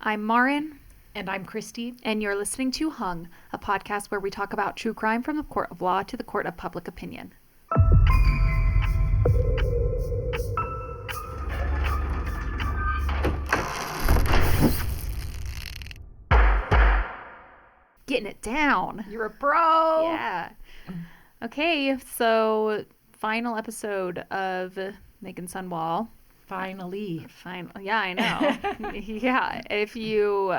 I'm Marin. And I'm Christy. And you're listening to Hung, a podcast where we talk about true crime from the court of law to the court of public opinion. Getting it down. You're a pro. Yeah. Okay, so final episode of Meggan Sundwall. Finally. Yeah, I know. Yeah, if you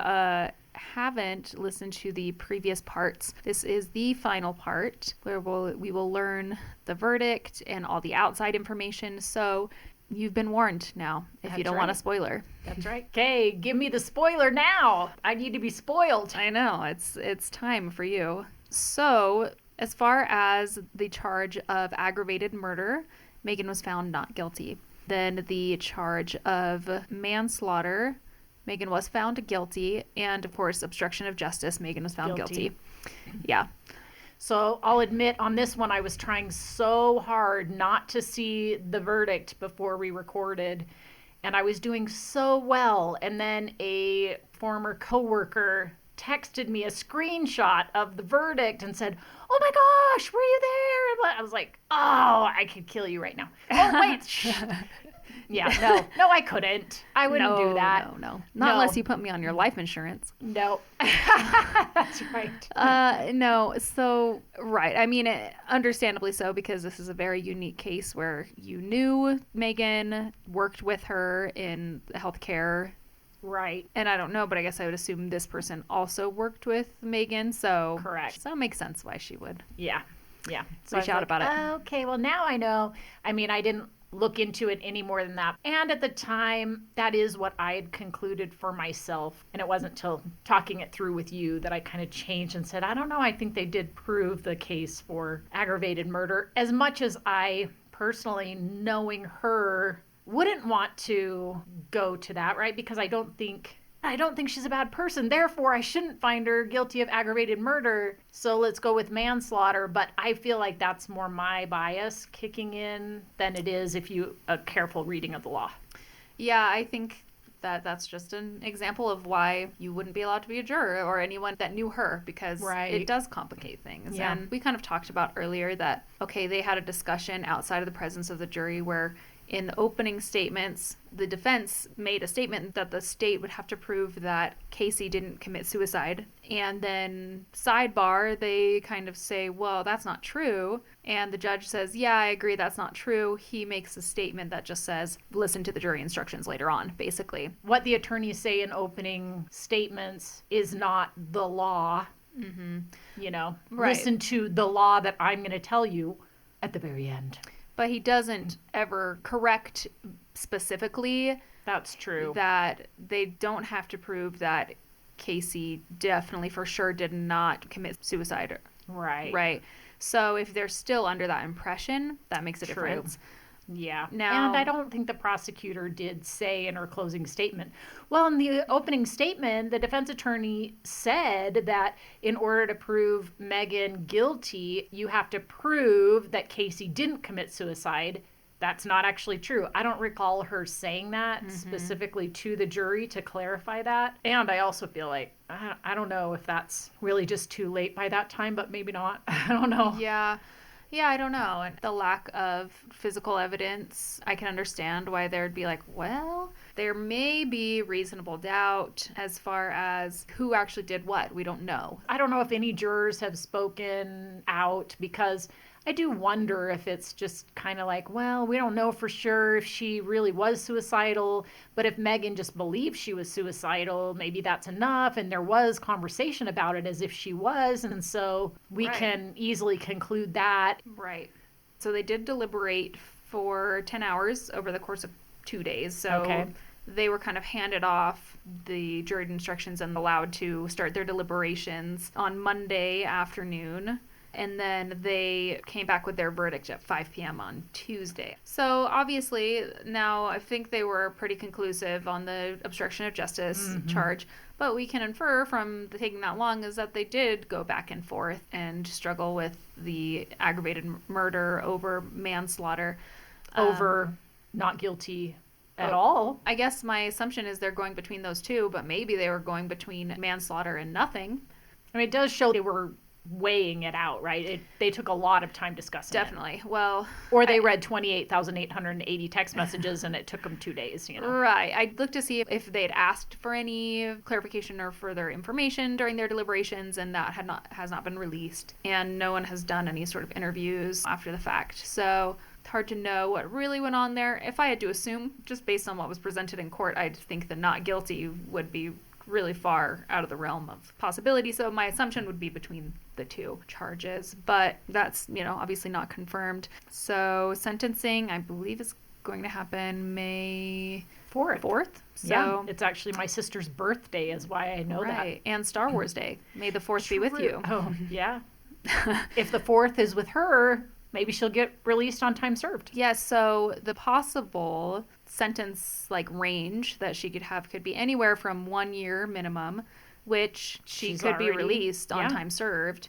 haven't listened to the previous parts, this is the final part where we will learn the verdict and all the outside information. So you've been warned now if you don't want a spoiler. That's right. Okay, give me the spoiler now. I need to be spoiled. I know. It's time for you. So as far as the charge of aggravated murder, Meggan was found not guilty. Then the charge of manslaughter, Meggan was found guilty. And, of course, obstruction of justice, Meggan was found guilty. Yeah. So I'll admit on this one, I was trying so hard not to see the verdict before we recorded. And I was doing so well. And then a former coworker texted me a screenshot of the verdict and said, "Oh my gosh, were you there?" And I was like, "Oh, I could kill you right now." Oh, wait. Yeah, no, I couldn't. I wouldn't do that. No. Not unless you put me on your life insurance. No. That's right. No, so, right. I mean, understandably so, because this is a very unique case where you knew Meggan, worked with her in healthcare. Right. And I don't know, but I guess I would assume this person also worked with Meggan, so. Correct. So it makes sense why she would. Yeah. So reach out about it. Okay, well, now I know. I mean, I didn't look into it any more than that. And at the time, that is what I had concluded for myself. And it wasn't until talking it through with you that I kind of changed and said, I don't know, I think they did prove the case for aggravated murder. As much as I personally, knowing her, wouldn't want to go to that, right? Because I don't think she's a bad person. Therefore, I shouldn't find her guilty of aggravated murder. So let's go with manslaughter. But I feel like that's more my bias kicking in than it is if you a careful reading of the law. Yeah, I think that's just an example of why you wouldn't be allowed to be a juror or anyone that knew her, because it does complicate things. Yeah. And we kind of talked about earlier that, okay, they had a discussion outside of the presence of the jury where in the opening statements, the defense made a statement that the state would have to prove that Casey didn't commit suicide. And then sidebar, they kind of say, well, that's not true. And the judge says, yeah, I agree, that's not true. He makes a statement that just says, listen to the jury instructions later on, basically. What the attorneys say in opening statements is not the law. Mm-hmm. You know, right. Listen to the law that I'm going to tell you at the very end. But he doesn't ever correct specifically. That's true. That they don't have to prove that Casey definitely for sure did not commit suicide. Right. Right. So if they're still under that impression, that makes a difference. Yeah. Now, and I don't think the prosecutor did say in her closing statement. Well, in the opening statement, the defense attorney said that in order to prove Meggan guilty, you have to prove that Casey didn't commit suicide. That's not actually true. I don't recall her saying that specifically to the jury to clarify that. And I also feel like, I don't know if that's really just too late by that time, but maybe not. I don't know. Yeah, I don't know. And the lack of physical evidence, I can understand why there'd be like, well, there may be reasonable doubt as far as who actually did what. We don't know. I don't know if any jurors have spoken out, because I do wonder if it's just kind of like, well, we don't know for sure if she really was suicidal, but if Meggan just believes she was suicidal, maybe that's enough. And there was conversation about it as if she was. And so we can easily conclude that. Right. So they did deliberate for 10 hours over the course of 2 days. So they were kind of handed off the jury instructions and allowed to start their deliberations on Monday afternoon. And then they came back with their verdict at 5 p.m. on Tuesday. So obviously now I think they were pretty conclusive on the obstruction of justice charge. But we can infer from taking that long is that they did go back and forth and struggle with the aggravated murder over manslaughter. Over not guilty at all. I guess my assumption is they're going between those two, but maybe they were going between manslaughter and nothing. I mean, it does show they were weighing it out, right? They took a lot of time discussing Definitely. it. Well, or they read 28,880 text messages and it took them 2 days, you know. Right. I looked to see if they'd asked for any clarification or further information during their deliberations, and that has not been released. And no one has done any sort of interviews after the fact. So it's hard to know what really went on there. If I had to assume, just based on what was presented in court, I'd think the not guilty would be really far out of the realm of possibility. So my assumption would be between the two charges, but that's, obviously not confirmed. So sentencing, I believe, is going to happen May 4th. So yeah, it's actually my sister's birthday is why I know that. And Star Wars Day. May the 4th be with you. Oh, yeah. If the 4th is with her, maybe she'll get released on time served. Yes, so the possible sentence range that she could have could be anywhere from 1 year minimum, which she could be released on time served,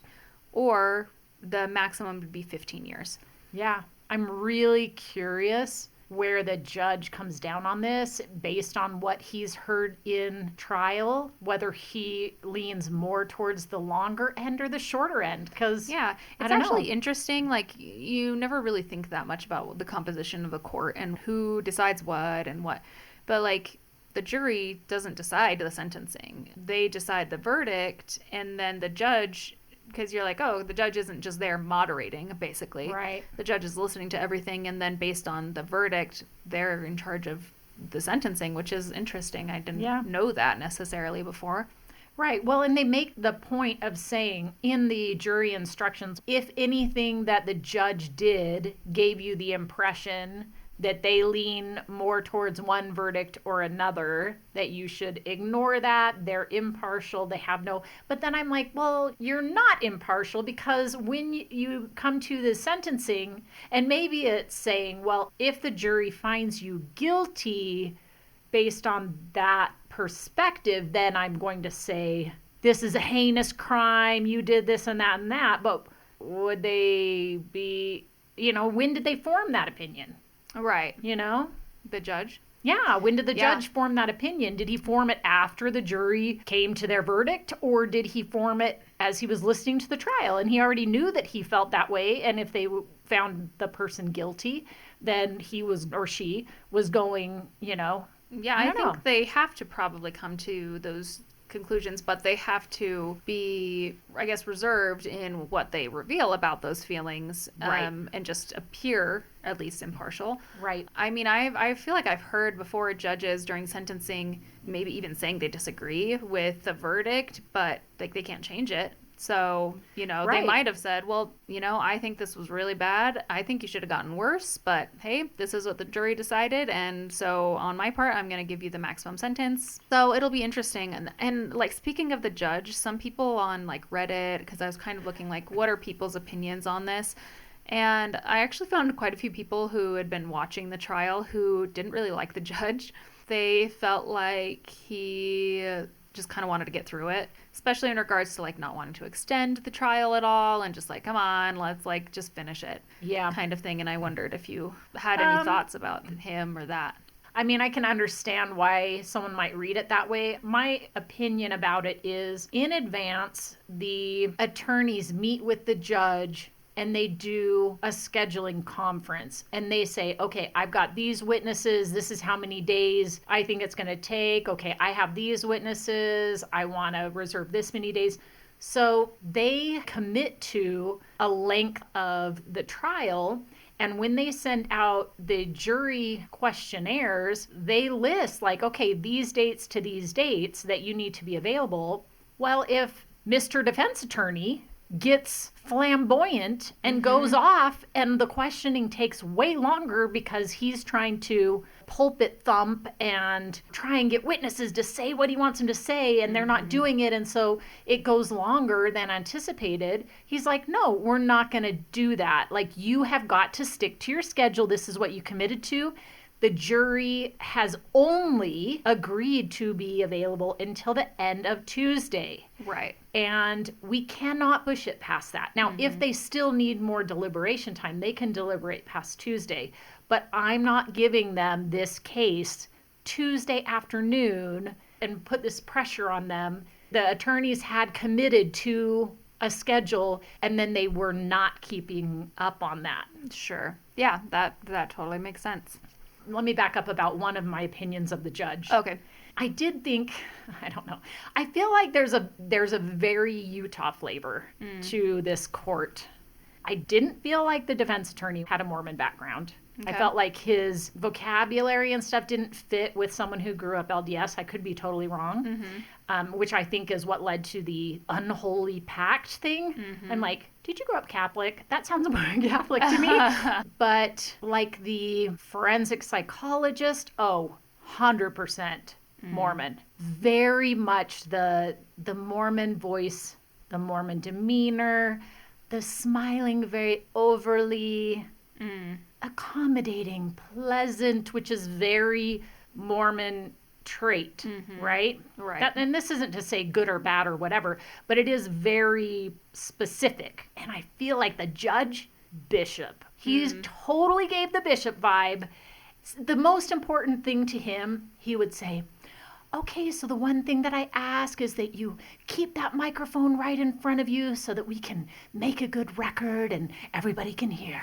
or the maximum would be 15 years. Yeah, I'm really curious where the judge comes down on this based on what he's heard in trial, whether he leans more towards the longer end or the shorter end. Because yeah, it's actually interesting. You never really think that much about the composition of the court and who decides what and what. But the jury doesn't decide the sentencing. They decide the verdict, and then the judge, because you're the judge isn't just there moderating, basically. Right. The judge is listening to everything, and then based on the verdict, they're in charge of the sentencing, which is interesting. I didn't know that necessarily before. Right. Well, and they make the point of saying in the jury instructions, if anything that the judge did gave you the impression that they lean more towards one verdict or another, that you should ignore that. They're impartial. They have no... But then I'm like, well, you're not impartial, because when you come to the sentencing, and maybe it's saying, well, if the jury finds you guilty based on that perspective, then I'm going to say, this is a heinous crime. You did this and that and that. But would they be... when did they form that opinion? Right. The judge? Yeah. When did the judge form that opinion? Did he form it after the jury came to their verdict, or did he form it as he was listening to the trial? And he already knew that he felt that way. And if they found the person guilty, then he was, or she was going, Yeah, I think they have to probably come to those conclusions, but they have to be, I guess, reserved in what they reveal about those feelings, and just appear at least impartial. Right. I mean, I feel like I've heard before judges during sentencing maybe even saying they disagree with the verdict, but they can't change it. So, they might have said, well, I think this was really bad. I think you should have gotten worse, but hey, this is what the jury decided. And so on my part, I'm going to give you the maximum sentence. So it'll be interesting. And speaking of the judge, some people on Reddit, because I was kind of looking what are people's opinions on this? And I actually found quite a few people who had been watching the trial who didn't really like the judge. They felt like he just kind of wanted to get through it, especially in regards to not wanting to extend the trial at all and just come on, let's just finish it. Yeah. Kind of thing. And I wondered if you had any thoughts about him or that. I mean, I can understand why someone might read it that way. My opinion about it is, in advance, the attorneys meet with the judge and they do a scheduling conference, and they say, okay, I've got these witnesses. This is how many days I think it's going to take. Okay, I have these witnesses. I want to reserve this many days. So they commit to a length of the trial. And when they send out the jury questionnaires, they list okay, these dates to these dates that you need to be available. Well, if Mr. Defense Attorney gets flamboyant and goes off, and the questioning takes way longer because he's trying to pulpit thump and try and get witnesses to say what he wants them to say, and they're not doing it, and so it goes longer than anticipated. He's like, no, we're not going to do that. You have got to stick to your schedule. This is what you committed to. The jury has only agreed to be available until the end of Tuesday. Right. And we cannot push it past that. Now, if they still need more deliberation time, they can deliberate past Tuesday. but I'm not giving them this case Tuesday afternoon and put this pressure on them. The attorneys had committed to a schedule, and then they were not keeping up on that. Sure. Yeah, that totally makes sense. Let me back up about one of my opinions of the judge. Okay. I did think, I don't know, I feel like there's a very Utah flavor to this court. I didn't feel like the defense attorney had a Mormon background. Okay. I felt like his vocabulary and stuff didn't fit with someone who grew up LDS. I could be totally wrong, which I think is what led to the unholy pact thing. I'm like, did you grow up Catholic? That sounds more Catholic to me. But like the forensic psychologist, 100% Mormon. Very much the Mormon voice, the Mormon demeanor, the smiling, very overly accommodating, pleasant, which is very Mormon trait, right? Right. And this isn't to say good or bad or whatever, but it is very specific. And I feel like the judge, bishop, he totally gave the bishop vibe. The most important thing to him, he would say, okay, so the one thing that I ask is that you keep that microphone right in front of you so that we can make a good record and everybody can hear.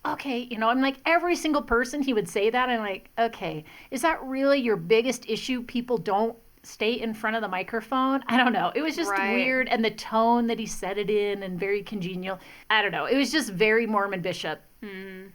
Okay, I'm like, every single person he would say that, I'm like, okay, is that really your biggest issue? People don't stay in front of the microphone? I don't know. It was just weird, and the tone that he said it in and very congenial. I don't know. It was just very Mormon bishop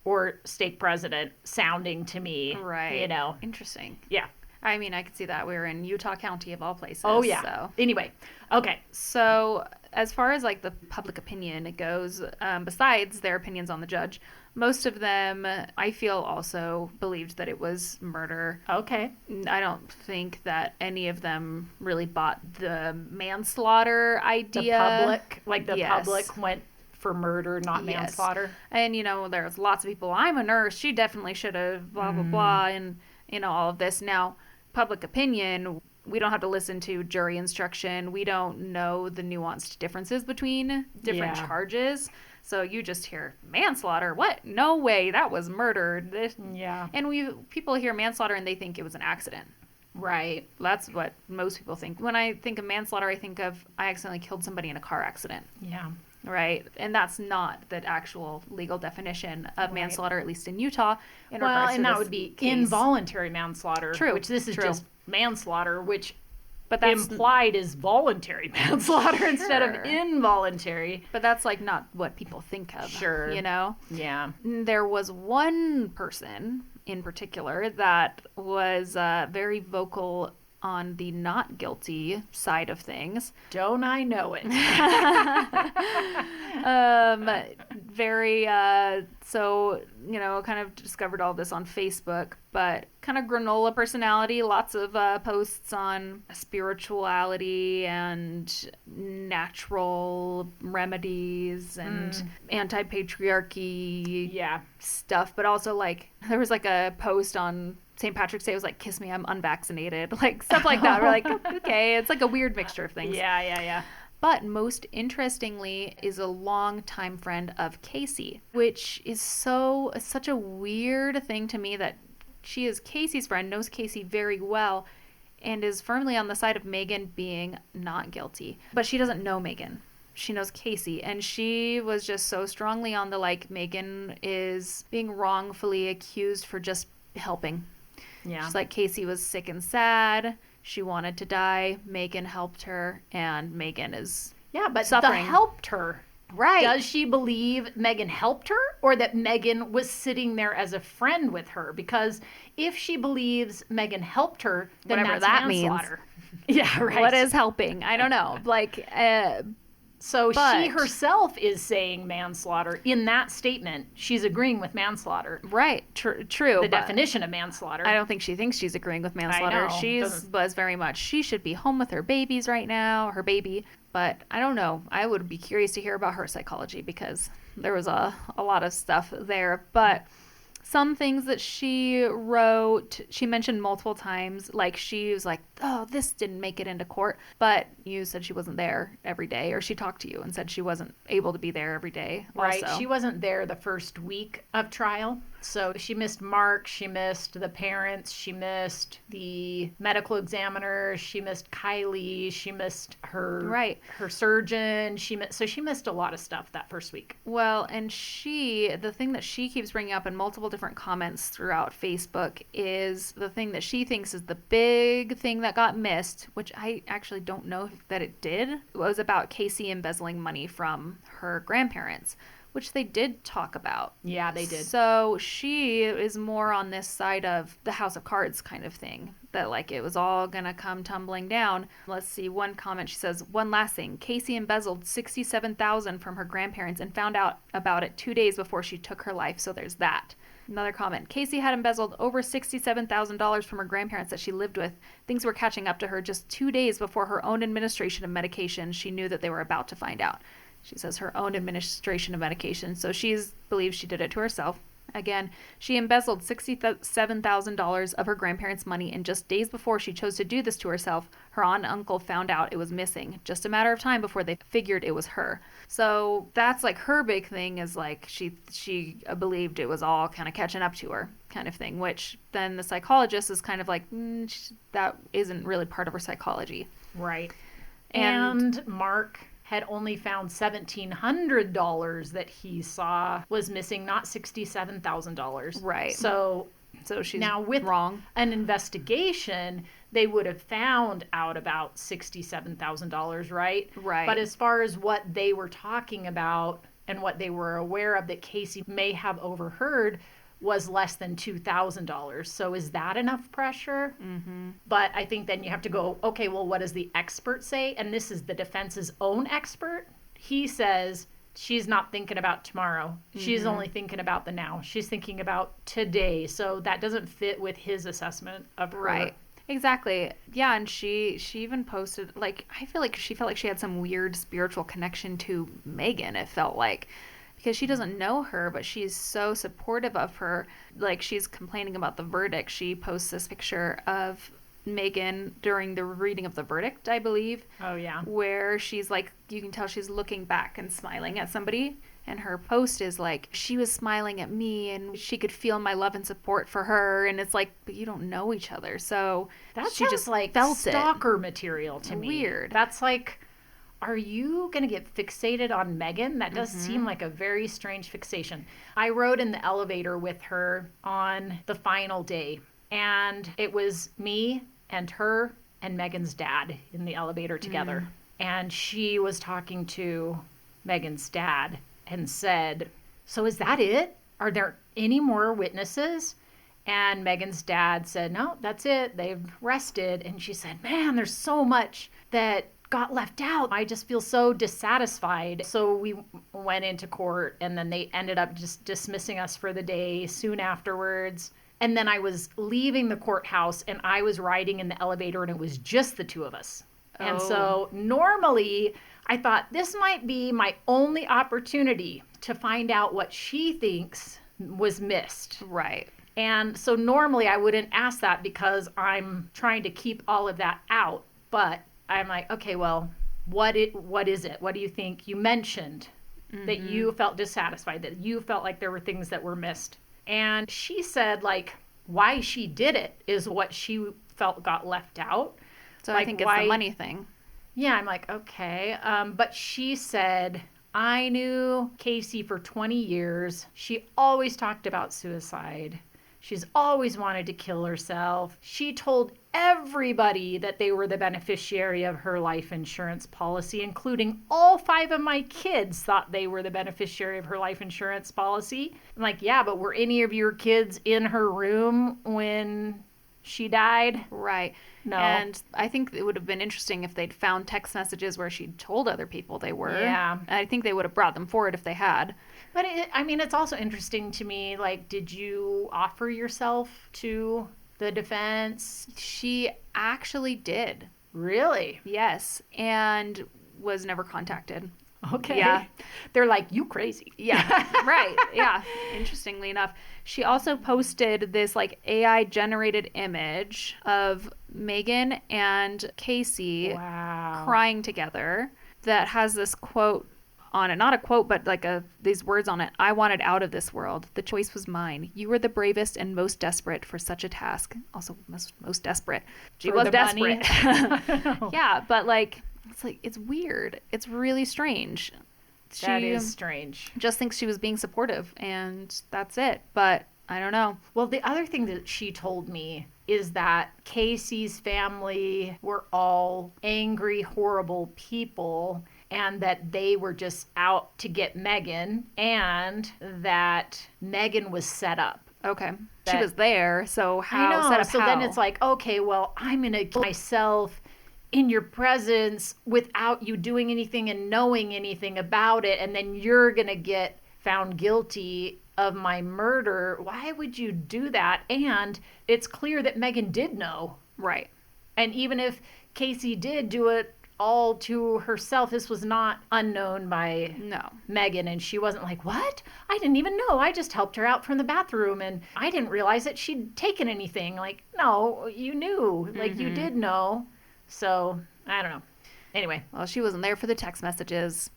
or stake president sounding to me. Right. Interesting. Yeah. I mean, I could see that. We were in Utah County of all places. Oh, yeah. So. Anyway, okay. So as far as like the public opinion it goes, besides their opinions on the judge, most of them, I feel, also believed that it was murder. Okay. I don't think that any of them really bought the manslaughter idea. The public went for murder, not manslaughter. And, there's lots of people, I'm a nurse, she definitely should have, blah, blah, blah, and, all of this. Now, public opinion, we don't have to listen to jury instruction. We don't know the nuanced differences between different charges. So you just hear manslaughter. What? No way. That was murder. And people hear manslaughter and they think it was an accident. Right. That's what most people think. When I think of manslaughter, I think of I accidentally killed somebody in a car accident. Yeah. Right. And that's not the actual legal definition of manslaughter, at least in Utah. That would be involuntary manslaughter. True. Which this is just manslaughter, which that's implied is voluntary manslaughter instead of involuntary. But that's like not what people think of. Sure. Yeah. There was one person in particular that was very vocal on the not guilty side of things. Don't I know it? Kind of discovered all this on Facebook, but kind of granola personality, lots of posts on spirituality and natural remedies and anti-patriarchy stuff, but also like there was like a post on St. Patrick's Day, it was like, kiss me, I'm unvaccinated, like stuff like that. We're like, okay, it's like a weird mixture of things. Yeah. But most interestingly is a longtime friend of Casey, which is such a weird thing to me that she is Casey's friend, knows Casey very well, and is firmly on the side of Meggan being not guilty. But she doesn't know Meggan. She knows Casey, and she was just so strongly on the Meggan is being wrongfully accused for just helping. Yeah. She's like, Casey was sick and sad. She wanted to die. Meggan helped her, and Meggan is suffering. Helped her. Right. Does she believe Meggan helped her, or that Meggan was sitting there as a friend with her? Because if she believes Meggan helped her, then whatever that's that manslaughter. means. Yeah, right. What is helping? I don't know. She herself is saying manslaughter. In that statement, she's agreeing with manslaughter. Right. True. The definition of manslaughter. I don't think she thinks she's agreeing with manslaughter. She was very much, she should be home with her babies right now, her baby. But I don't know. I would be curious to hear about her psychology because there was a lot of stuff there. But Some things that she wrote, she mentioned multiple times. Like, she was like, oh, this didn't make it into court. But you said she wasn't there every day, or she talked to you and said she wasn't able to be there every day. Right. Also. She wasn't there the first week of trial. So she missed Mark, she missed the parents, she missed the medical examiner, she missed Kylie, she missed her surgeon. So she missed a lot of stuff that first week. Well, and the thing that she keeps bringing up in multiple different comments throughout Facebook is the thing that she thinks is the big thing that got missed, which I actually don't know that it did. It was about Casey embezzling money from her grandparents, which they did talk about. Yeah, they did. So she is more on this side of the House of Cards kind of thing, that like it was all gonna come tumbling down. Let's see, one comment, she says, one last thing. Casey embezzled $67,000 from her grandparents and found out about it 2 days before she took her life, so there's that. Another comment. Casey had embezzled over $67,000 from her grandparents that she lived with. Things were catching up to her just 2 days before her own administration of medication. She knew that they were about to find out. She says her own administration of medication. So she believes she did it to herself. Again, she embezzled $67,000 of her grandparents' money, and just days before she chose to do this to herself, her aunt and uncle found out it was missing. Just a matter of time before they figured it was her. So that's like her big thing, is like she believed it was all kind of catching up to her kind of thing, which then the psychologist is kind of like, that isn't really part of her psychology. Right. And Mark had only found $1,700 that he saw was missing, not $67,000. Right. So she's now with wrong. An investigation, they would have found out about $67,000, right? Right. But as far as what they were talking about and what they were aware of that Casey may have overheard was less than $2,000. So is that enough pressure? Mm-hmm. But I think then you have to go, okay, well, what does the expert say? And this is the defense's own expert. He says she's not thinking about tomorrow. Mm-hmm. She's only thinking about the now. She's thinking about today. So that doesn't fit with his assessment of her. Right. Exactly. Yeah, and she even posted, like, I feel like she felt like she had some weird spiritual connection to Meggan, it felt like. Because she doesn't know her, but she's so supportive of her. Like, she's complaining about the verdict. She posts this picture of Meggan during the reading of the verdict, I believe. Oh, yeah. Where she's like, you can tell she's looking back and smiling at somebody. And her post is like, she was smiling at me and she could feel my love and support for her. And it's like, but you don't know each other. So that she just like felt stalker material to me. Weird. That's like, are you going to get fixated on Meggan? That does seem like a very strange fixation. I rode in the elevator with her on the final day, and it was me and her and Meggan's dad in the elevator together. And she was talking to Meggan's dad and said, so is that it? Are there any more witnesses? And Meggan's dad said, no, that's it. They've rested. And she said, man, there's so much that got left out. I just feel so dissatisfied. So we went into court, and then they ended up just dismissing us for the day soon afterwards. And then I was leaving the courthouse, and I was riding in the elevator, and it was just the two of us. Oh. And so normally I thought this might be my only opportunity to find out what she thinks was missed. Right. And so normally I wouldn't ask that because I'm trying to keep all of that out. But I'm like, okay, well, what is it? What do you think? You mentioned that you felt dissatisfied, that you felt like there were things that were missed. And she said, like, why she did it is what she felt got left out. So like, I think it's the money thing. Yeah, I'm like, okay. But she said, I knew Casey for 20 years. She always talked about suicide. She's always wanted to kill herself. She told everybody that they were the beneficiary of her life insurance policy, including all 5 of my kids thought they were the beneficiary of her life insurance policy. I'm like, yeah, but were any of your kids in her room when she died? Right. No. And I think it would have been interesting if they'd found text messages where she'd told other people they were. Yeah. I think they would have brought them forward if they had. But it's also interesting to me, like, did you offer yourself to the defense? She actually did. Really? Yes. And was never contacted. Okay. Yeah. They're like, you crazy. Yeah, right. Yeah. Interestingly enough, she also posted this like AI generated image of Meggan and Casey crying together that has this quote on it. Not a quote, but like these words on it. "I wanted out of this world. The choice was mine. You were the bravest and most desperate for such a task." Also most desperate. She was desperate. Yeah, but like it's weird. It's really strange. That is strange. Just thinks she was being supportive, and that's it. But I don't know. Well, the other thing that she told me is that Casey's family were all angry, horrible people, and that they were just out to get Meggan, and that Meggan was set up. Okay. She was there, so how? I know. Set up so how? Then it's like, okay, well, I'm going to kill myself in your presence without you doing anything and knowing anything about it, and then you're going to get found guilty of my murder. Why would you do that? And it's clear that Meggan did know. Right. And even if Casey did do it all to herself, this was not unknown by Meggan, and she wasn't like, what? I didn't even know. I just helped her out from the bathroom, and I didn't realize that she'd taken anything. Like, no, you knew. Like, you did know. So, I don't know. Anyway. Well, she wasn't there for the text messages.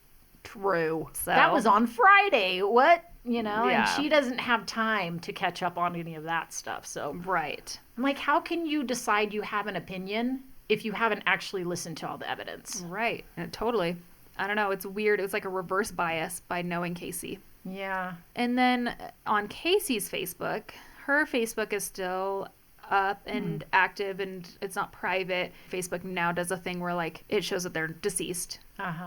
True. So that was on Friday. What? Yeah. And she doesn't have time to catch up on any of that stuff. So right. I'm like, how can you decide you have an opinion if you haven't actually listened to all the evidence? Right. Totally. I don't know. It's weird. It was like a reverse bias by knowing Casey. Yeah. And then on Casey's Facebook, her Facebook is still up and active, and it's not private. Facebook now does a thing where like it shows that they're deceased,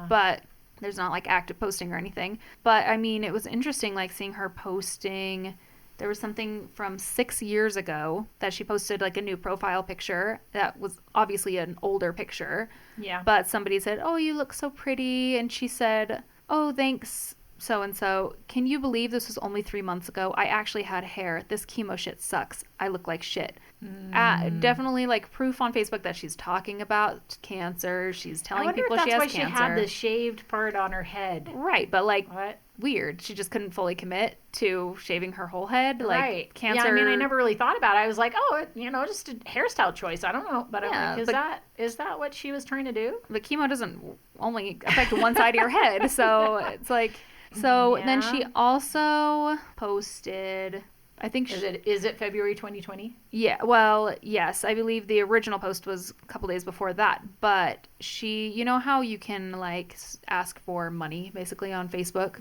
but there's not like active posting or anything. But I mean, it was interesting like seeing her posting. There was something from 6 years ago that she posted like a new profile picture that was obviously an older picture. Yeah. But somebody said, "Oh, you look so pretty," and she said, "Oh, thanks, so-and-so. Can you believe this was only 3 months ago? I actually had hair. This chemo shit sucks. I look like shit." Definitely like proof on Facebook that she's talking about cancer. She's telling people she has cancer. I wonder if that's why she had the shaved part on her head. Right, but like what? Weird. She just couldn't fully commit to shaving her whole head. Like right. Cancer. Yeah, I mean, I never really thought about it. I was like, oh, just a hairstyle choice. I don't know. But I'm like, is that what she was trying to do? But chemo doesn't only affect one side of your head. So it's like, then she also posted, I think is it February 2020? Yeah, well, yes. I believe the original post was a couple days before that. But she, you know how you can like ask for money basically on Facebook,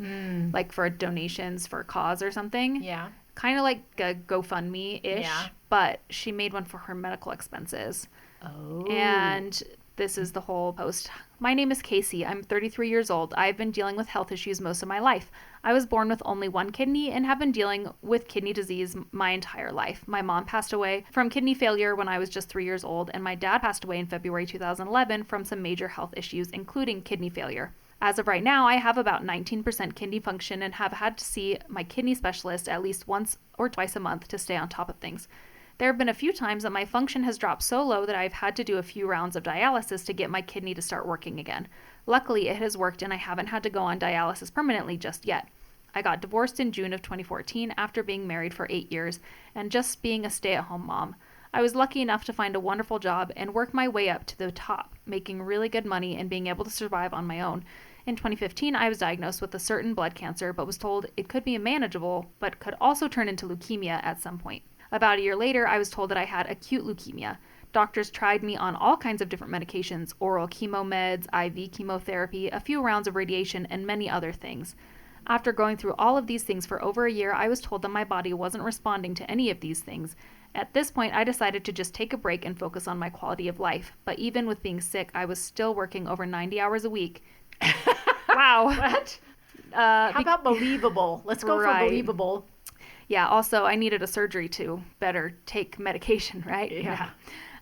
like for donations for a cause or something? Yeah. Kind of like a GoFundMe-ish, yeah. But she made one for her medical expenses. Oh. And this is the whole post. "My name is Casey. I'm 33 years old. I've been dealing with health issues most of my life. I was born with only one kidney and have been dealing with kidney disease my entire life. My mom passed away from kidney failure when I was just 3 years old, and my dad passed away in February 2011 from some major health issues, including kidney failure. As of right now, I have about 19% kidney function and have had to see my kidney specialist at least once or twice a month to stay on top of things. There have been a few times that my function has dropped so low that I've had to do a few rounds of dialysis to get my kidney to start working again. Luckily, it has worked and I haven't had to go on dialysis permanently just yet. I got divorced in June of 2014 after being married for 8 years and just being a stay-at-home mom. I was lucky enough to find a wonderful job and work my way up to the top, making really good money and being able to survive on my own. In 2015, I was diagnosed with a certain blood cancer, but was told it could be manageable, but could also turn into leukemia at some point. About a year later, I was told that I had acute leukemia. Doctors tried me on all kinds of different medications, oral chemo meds, IV chemotherapy, a few rounds of radiation, and many other things. After going through all of these things for over a year, I was told that my body wasn't responding to any of these things. At this point, I decided to just take a break and focus on my quality of life. But even with being sick, I was still working over 90 hours a week. Wow. What? How about believable? Let's go for believable. Yeah, also, I needed a surgery to better take medication, right? Yeah.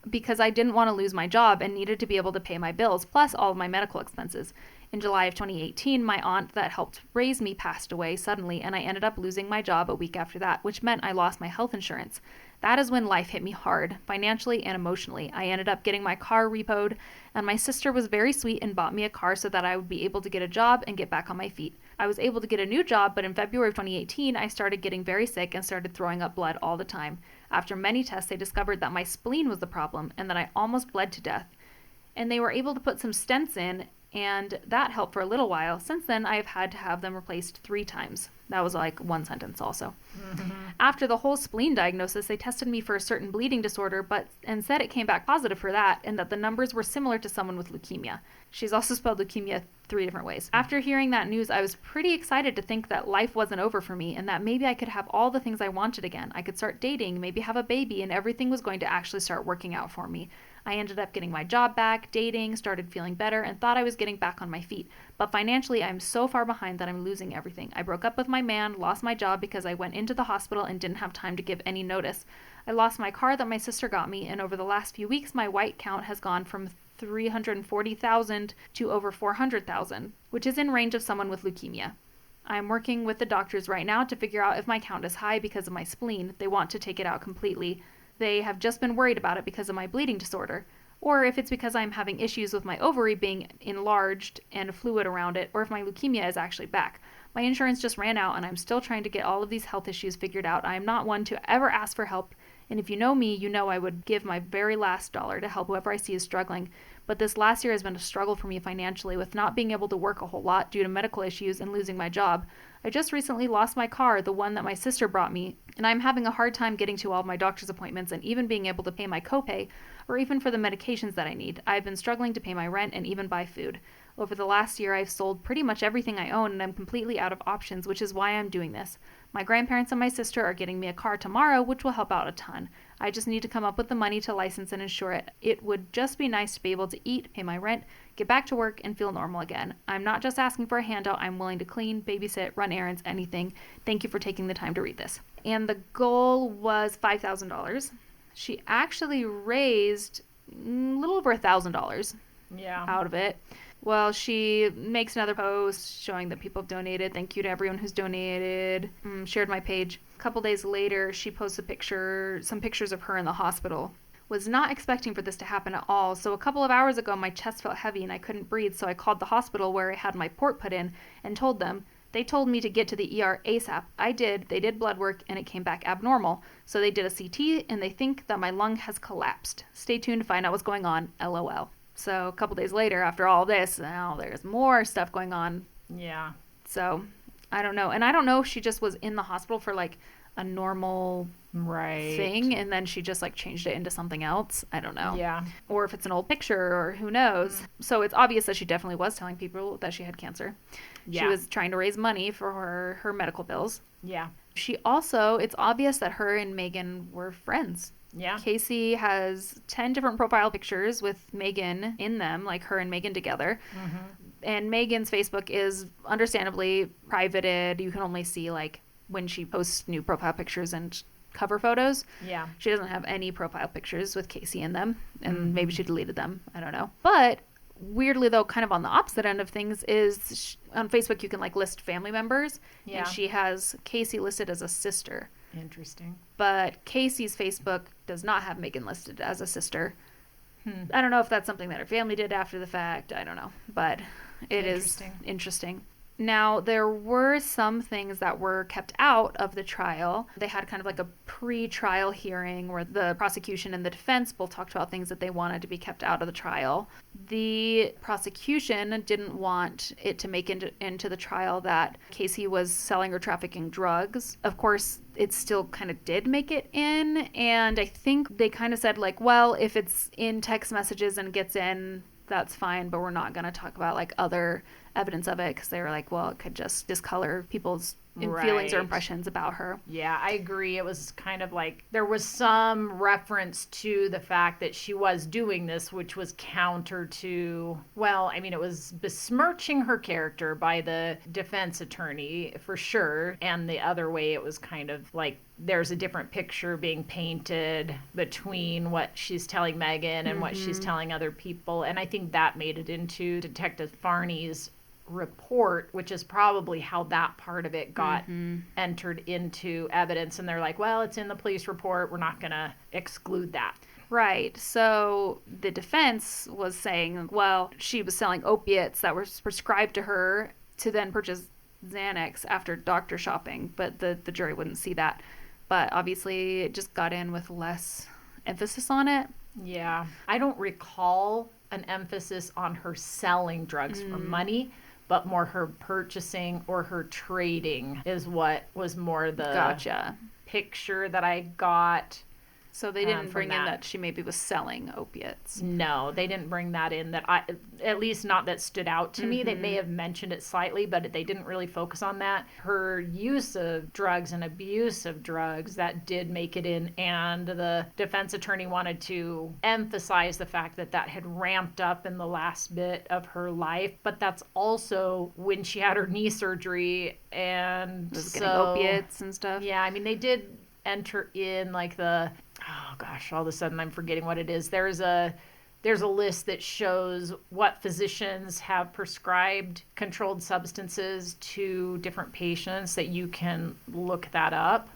Because I didn't want to lose my job and needed to be able to pay my bills, plus all of my medical expenses. In July of 2018, my aunt that helped raise me passed away suddenly, and I ended up losing my job a week after that, which meant I lost my health insurance. That is when life hit me hard, financially and emotionally. I ended up getting my car repoed, and my sister was very sweet and bought me a car so that I would be able to get a job and get back on my feet. I was able to get a new job, but in February of 2018, I started getting very sick and started throwing up blood all the time. After many tests, they discovered that my spleen was the problem and that I almost bled to death. And they were able to put some stents in, and that helped for a little while. Since then, I have had to have them replaced 3 times. That was like one sentence also. Mm-hmm. After the whole spleen diagnosis, they tested me for a certain bleeding disorder, and said it came back positive for that, and that the numbers were similar to someone with leukemia. She's also spelled leukemia 3 different ways. After hearing that news, I was pretty excited to think that life wasn't over for me, and that maybe I could have all the things I wanted again. I could start dating, maybe have a baby, and everything was going to actually start working out for me. I ended up getting my job back, dating, started feeling better, and thought I was getting back on my feet. But financially, I'm so far behind that I'm losing everything. I broke up with my man, lost my job because I went into the hospital and didn't have time to give any notice. I lost my car that my sister got me, and over the last few weeks, my white count has gone from 340,000 to over 400,000, which is in range of someone with leukemia. I'm working with the doctors right now to figure out if my count is high because of my spleen. They want to take it out completely. They have just been worried about it because of my bleeding disorder, or if it's because I'm having issues with my ovary being enlarged and fluid around it, or if my leukemia is actually back. My insurance just ran out, and I'm still trying to get all of these health issues figured out. I am not one to ever ask for help, and if you know me, you know I would give my very last dollar to help whoever I see is struggling. But this last year has been a struggle for me financially, with not being able to work a whole lot due to medical issues and losing my job. I just recently lost my car, the one that my sister brought me, and I'm having a hard time getting to all of my doctor's appointments and even being able to pay my copay, or even for the medications that I need. I've been struggling to pay my rent and even buy food. Over the last year, I've sold pretty much everything I own, and I'm completely out of options, which is why I'm doing this. My grandparents and my sister are getting me a car tomorrow, which will help out a ton. I just need to come up with the money to license and insure it. It would just be nice to be able to eat, pay my rent, get back to work, and feel normal again. I'm not just asking for a handout. I'm willing to clean, babysit, run errands, anything. Thank you for taking the time to read this. And the goal was $5,000. She actually raised a little over $1,000 out of it. Well, she makes another post showing that people have donated. Thank you to everyone who's donated. Shared my page. A couple days later, she posts some pictures of her in the hospital. Was not expecting for this to happen at all. So a couple of hours ago, my chest felt heavy and I couldn't breathe. So I called the hospital where I had my port put in and told them. They told me to get to the ER ASAP. I did. They did blood work and it came back abnormal. So they did a CT and they think that my lung has collapsed. Stay tuned to find out what's going on. LOL. So a couple days later, after all this, now there's more stuff going on. Yeah. So I don't know. And I don't know if she just was in the hospital for like a normal thing and then she just like changed it into something else. I don't know. Yeah. Or if it's an old picture or who knows. So it's obvious that she definitely was telling people that she had cancer. Yeah. She was trying to raise money for her medical bills. Yeah. She also, it's obvious that her and Meggan were friends. Yeah. Casey has 10 different profile pictures with Meggan in them, like her and Meggan together. Mm-hmm. And Meggan's Facebook is understandably privated. You can only see like when she posts new profile pictures and cover photos. Yeah. She doesn't have any profile pictures with Casey in them. And maybe she deleted them. I don't know. But weirdly, though, kind of on the opposite end of things is on Facebook you can like list family members. Yeah. And she has Casey listed as a sister. Interesting. But Casey's Facebook does not have Meggan listed as a sister. I don't know if that's something that her family did after the fact. I don't know. But it is interesting. Now, there were some things that were kept out of the trial. They had kind of like a pre-trial hearing where the prosecution and the defense both talked about things that they wanted to be kept out of the trial. The prosecution didn't want it to make into the trial that Casey was selling or trafficking drugs. Of course, it still kind of did make it in. And I think they kind of said like, well, if it's in text messages and gets in, that's fine, but we're not going to talk about like other evidence of it because they were like, well, it could just discolor people's feelings or impressions about her. Yeah, I agree. It was kind of like there was some reference to the fact that she was doing this, which was counter to, well, I mean, it was besmirching her character by the defense attorney for sure. And the other way, it was kind of like there's a different picture being painted between what she's telling Meggan and what she's telling other people. And I think that made it into Detective Farney's report, which is probably how that part of it got entered into evidence. And they're like, well, it's in the police report. We're not going to exclude that. Right. So the defense was saying, well, she was selling opiates that were prescribed to her to then purchase Xanax after doctor shopping, but the jury wouldn't see that. But obviously it just got in with less emphasis on it. Yeah. I don't recall an emphasis on her selling drugs for money, but more her purchasing or her trading is what was more the picture that I got. So they didn't bring in that she maybe was selling opiates. No, they didn't bring that in, that I, at least not that stood out to me. They may have mentioned it slightly, but they didn't really focus on that. Her use of drugs and abuse of drugs, that did make it in, and the defense attorney wanted to emphasize the fact that that had ramped up in the last bit of her life, but that's also when she had her knee surgery and getting opiates and stuff. Yeah, I mean, they did enter in like oh gosh, all of a sudden I'm forgetting what it is. There's a list that shows what physicians have prescribed controlled substances to different patients, that you can look that up.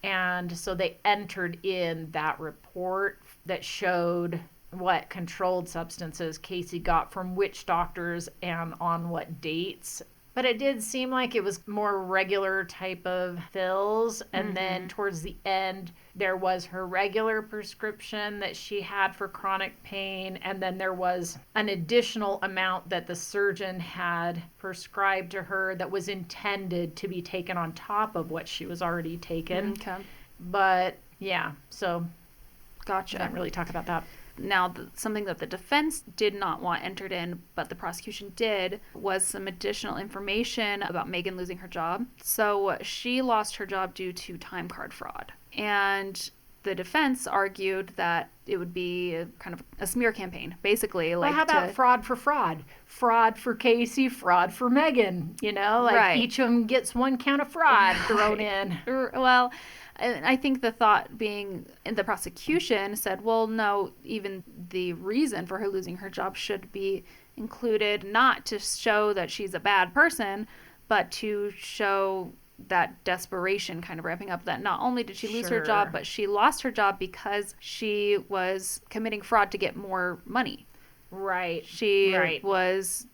And so they entered in that report that showed what controlled substances Casey got from which doctors and on what dates. But it did seem like it was more regular type of pills. And then towards the end, there was her regular prescription that she had for chronic pain. And then there was an additional amount that the surgeon had prescribed to her that was intended to be taken on top of what she was already taken. Okay. But yeah, so gotcha. I didn't really talk about that. Now, something that the defense did not want entered in, but the prosecution did, was some additional information about Meggan losing her job. So she lost her job due to time card fraud. And the defense argued that it would be kind of a smear campaign, basically. Well, how about fraud for fraud? Fraud for Casey, fraud for Meggan. You know, like each of them gets one count of fraud thrown in. Well, I think the thought being, in the prosecution said, well, no, even the reason for her losing her job should be included, not to show that she's a bad person, but to show that desperation kind of ramping up, that not only did she lose her job, but she lost her job because she was committing fraud to get more money. Right. She was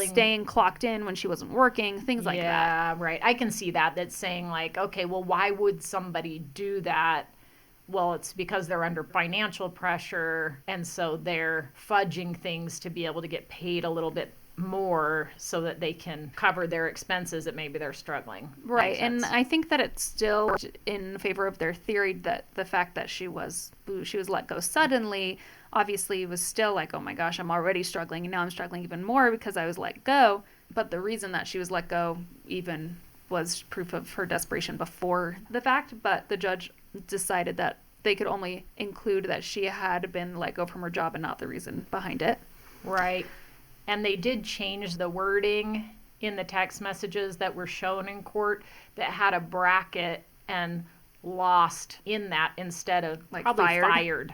staying clocked in when she wasn't working, things like that. Yeah, right. I can see that. That's saying like, okay, well, why would somebody do that? Well, it's because they're under financial pressure, and so they're fudging things to be able to get paid a little bit more so that they can cover their expenses that maybe they're struggling. Right. And I think that it's still in favor of their theory that the fact that she was let go suddenly obviously was still like, oh my gosh, I'm already struggling, and now I'm struggling even more because I was let go. But the reason that she was let go even was proof of her desperation before the fact. But the judge decided that they could only include that she had been let go from her job and not the reason behind it. Right. And they did change the wording in the text messages that were shown in court that had a bracket and lost in that instead of like probably fired.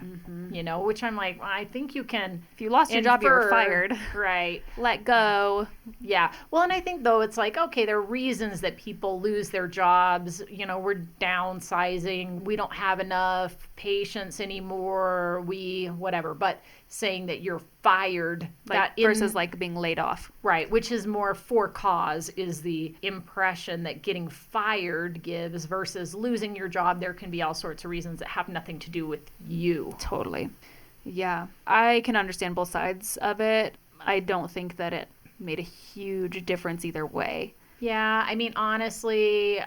You know, which I'm like, well, I think you can. If you lost your job, you were fired. Right. Let go. Yeah. Well, and I think though it's like, okay, there are reasons that people lose their jobs. You know, we're downsizing. We don't have enough patients anymore. Whatever. But saying that you're fired, versus like being laid off. Right, which is more for cause, is the impression that getting fired gives, versus losing your job. There can be all sorts of reasons that have nothing to do with you. Totally. Yeah. I can understand both sides of it. I don't think that it made a huge difference either way. Yeah, I mean, honestly,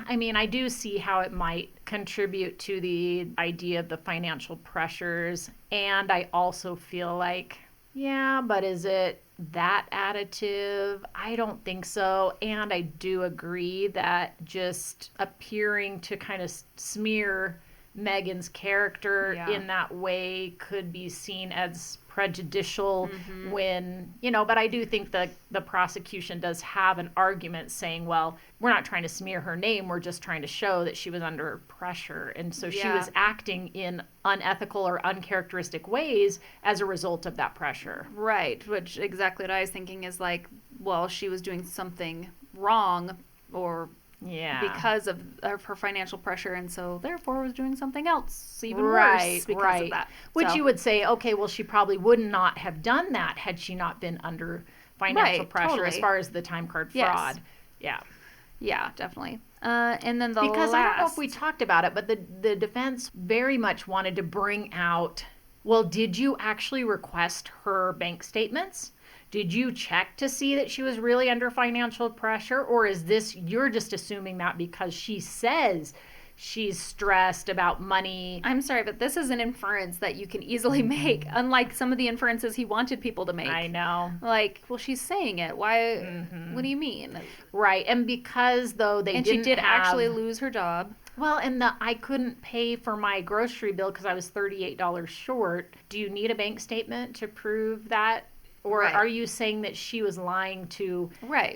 I do see how it might contribute to the idea of the financial pressures. And I also feel like, yeah, but is it that additive? I don't think so. And I do agree that just appearing to kind of smear Meggan's character in that way could be seen as prejudicial when, but I do think the prosecution does have an argument saying, well, we're not trying to smear her name. We're just trying to show that she was under pressure. And so she was acting in unethical or uncharacteristic ways as a result of that pressure. Right. Which exactly what I was thinking is like, well, she was doing something wrong or because of her financial pressure, and so therefore was doing something else even worse because of that. Which you would say, okay, well, she probably would not have done that had she not been under financial pressure as far as the time card fraud. Yeah, definitely. And then because I don't know if we talked about it, but the defense very much wanted to bring out, well, did you actually request her bank statements? Did you check to see that she was really under financial pressure? Or is this, you're just assuming that because she says she's stressed about money? I'm sorry, but this is an inference that you can easily make, unlike some of the inferences he wanted people to make. I know. Like, well, she's saying it. Why? What do you mean? Right. And because, though, she did actually lose her job. Well, and I couldn't pay for my grocery bill because I was $38 short. Do you need a bank statement to prove that? Or are you saying that she was lying to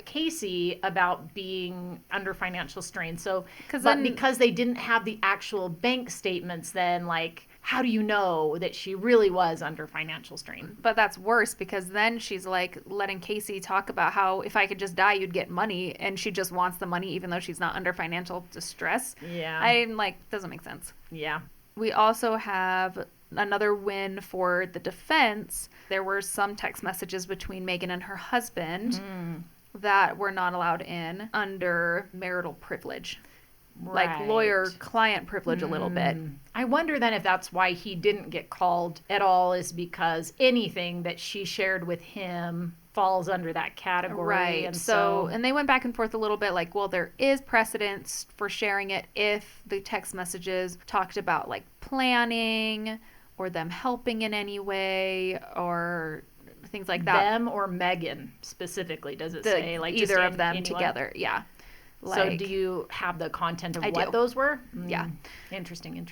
Casey about being under financial strain? So, because they didn't have the actual bank statements, then, like, how do you know that she really was under financial strain? But that's worse because then she's, like, letting Casey talk about how if I could just die, you'd get money. And she just wants the money even though she's not under financial distress. Yeah. I'm like, doesn't make sense. Yeah. We also have another win for the defense. There were some text messages between Meggan and her husband that were not allowed in under marital privilege. Like lawyer-client privilege a little bit. I wonder then if that's why he didn't get called at all, is because anything that she shared with him falls under that category. Right. And they went back and forth a little bit like, well, there is precedence for sharing it if the text messages talked about like planning or them helping in any way or things like that. Them or Meggan specifically, does it say? Like either of them together. Yeah. Like, so do you have the content of what those were? Yeah. Interesting.